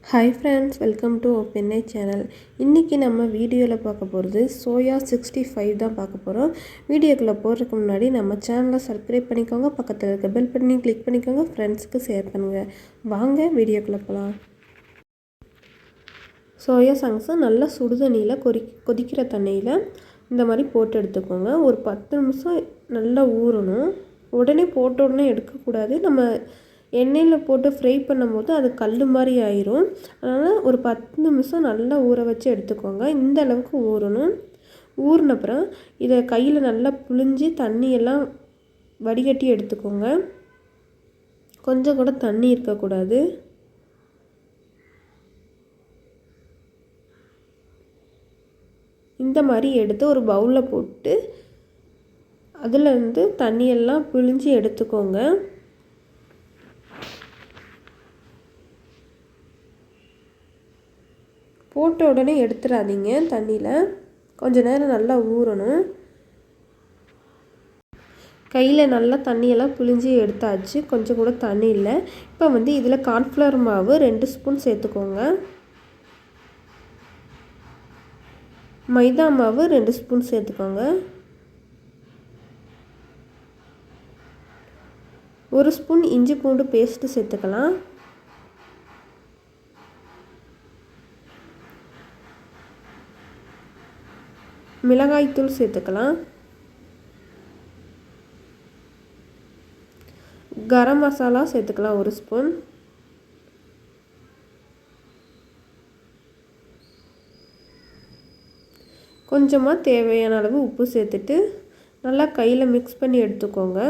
Hi friends, welcome to OpenAI channel. இன்னைக்கு நம்ம வீடியோல பார்க்க போறது சோயா 65 தான் பார்க்க போறோம். வீடியோக்குள்ள போறதுக்கு முன்னாடி நம்ம சேனலை சப்ஸ்கிரைப் பண்ணிக்கோங்க, பக்கத்துல இருக்க பெல் பட்டனை கிளிக் பண்ணிக்கோங்க, ஃப்ரெண்ட்ஸ்க்கு ஷேர் பண்ணுங்க. வாங்க வீடியோக்குள்ள போலாம். சோயா சங்க்ஸ் நல்லா சுடுதண்ணில கொதிக்கிற தண்ணியில இந்த மாதிரி போட்டு எடுத்துக்கோங்க. ஒரு 10 நிமிஷம் நல்லா ஊறணும். உடனே போட்ட உடனே எடுக்க கூடாது. நம்ம எண்ணெயில் போட்டு ஃப்ரை பண்ணும்போது அது கல் மாதிரி ஆயிரும். அதனால் ஒரு 10 நிமிஷம் நல்லா ஊற வச்சு எடுத்துக்கோங்க. இந்த அளவுக்கு ஊறணும். ஊறினப்புறம் இதை கையில் நல்லா புழிஞ்சு தண்ணியெல்லாம் வடிகட்டி எடுத்துக்கோங்க. கொஞ்சம் கூட தண்ணி இருக்கக்கூடாது. இந்த மாதிரி எடுத்து ஒரு பவுலில் போட்டு அதில் தண்ணியெல்லாம் புழிஞ்சு எடுத்துக்கோங்க. போட்ட உடனே எடுத்துடாதீங்க. தண்ணியில் கொஞ்ச நேரம் நல்லா ஊறணும். கையில் நல்லா தண்ணியெல்லாம் புழிஞ்சு எடுத்தாச்சு. கொஞ்சம் கூட தண்ணி இல்லை. இப்போ இதில் கார்ன்ஃப்ளவர் மாவு 2 ஸ்பூன் சேர்த்துக்கோங்க. மைதா மாவு 2 ஸ்பூன் சேர்த்துக்கோங்க. 1 ஸ்பூன் இஞ்சி பூண்டு பேஸ்ட்டு சேர்த்துக்கலாம். மிளகாய்த்தூள் சேர்த்துக்கலாம். கரம் மசாலா சேர்த்துக்கலாம் 1 ஸ்பூன். கொஞ்சமாக தேவையான அளவு உப்பு சேர்த்துட்டு நல்லா கையில் மிக்ஸ் பண்ணி எடுத்துக்கோங்க.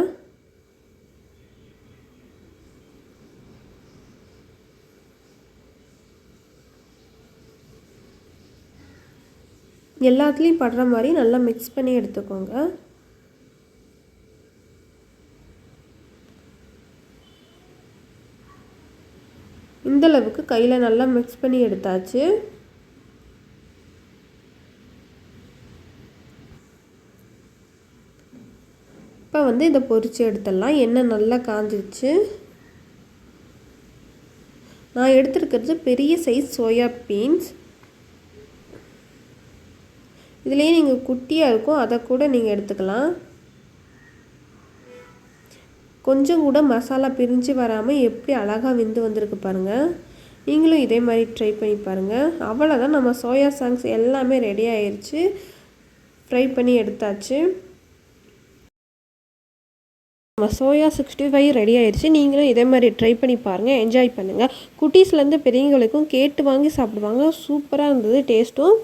எல்லாத்துலேயும் படுற மாதிரி நல்லா மிக்ஸ் பண்ணி எடுத்துக்கோங்க. இந்தளவுக்கு கையில் நல்லா மிக்ஸ் பண்ணி எடுத்தாச்சு. இப்போ இதை பொரித்து எடுத்துடலாம். எண்ணெய் நல்லா காஞ்சிடுச்சு. நான் எடுத்துருக்கிறது பெரிய சைஸ் சோயா பீன்ஸ். இதுலேயே நீங்கள் குட்டியாக இருக்கும், அதை கூட நீங்கள் எடுத்துக்கலாம். கொஞ்சம் கூட மசாலா பிரிஞ்சு வராமல் எப்படி அழகாக வெந்து வந்திருக்கு பாருங்கள். நீங்களும் இதே மாதிரி ட்ரை பண்ணி பாருங்கள். அவ்வளோதான், நம்ம சோயா சாங்ஸ் எல்லாமே ரெடி ஆயிடுச்சு. ஃப்ரை பண்ணி எடுத்தாச்சு. நம்ம சோயா 65 ரெடி ஆயிடுச்சு. நீங்களும் இதே மாதிரி ட்ரை பண்ணி பாருங்கள், என்ஜாய் பண்ணுங்கள். குட்டீஸ்லேருந்து பெரியவங்களுக்கும் கேட்டு வாங்கி சாப்பிடுவாங்க. சூப்பராக இருந்தது டேஸ்ட்டும்.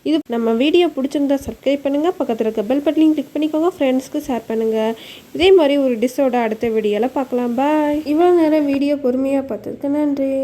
இது நம்ம வீடியோ பிடிச்சிருந்தா சப்ஸ்கிரைப் பண்ணுங்கள், பக்கத்தில் இருக்க பெல் பட்டனையும் கிளிக் பண்ணிக்கோங்க, ஃப்ரெண்ட்ஸ்க்கு ஷேர் பண்ணுங்கள். இதே மாதிரி ஒரு டிஷ்ஷோட அடுத்த வீடியோவில் பார்க்கலாம். பாய். இவ்வளோ நேரம் வீடியோ பொறுமையாக பார்த்ததுக்கு நன்றி.